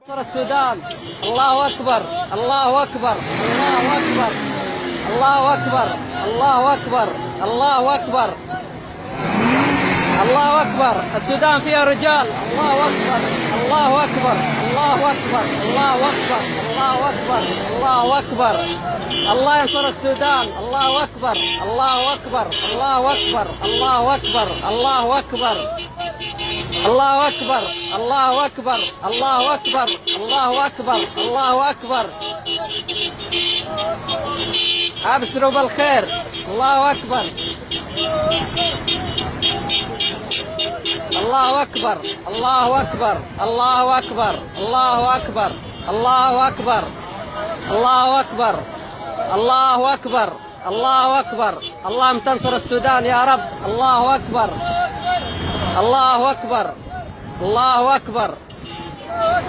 السودان. الله أكبر الله أكبر الله أكبر الله أكبر الله أكبر الله أكبر الله أكبر. السودان فيها رجال. الله أكبر الله أكبر الله أكبر الله أكبر الله أكبر الله أكبر. الله ينصر السودان. الله أكبر الله أكبر الله أكبر الله أكبر الله أكبر الله أكبر الله أكبر الله أكبر الله أكبر الله أكبر. أبشروا بالخير. الله أكبر الله أكبر الله أكبر الله أكبر الله أكبر الله أكبر الله أكبر الله أكبر الله أكبر. اللهم تنصر السودان يا رب. الله أكبر الله أكبر الله أكبر.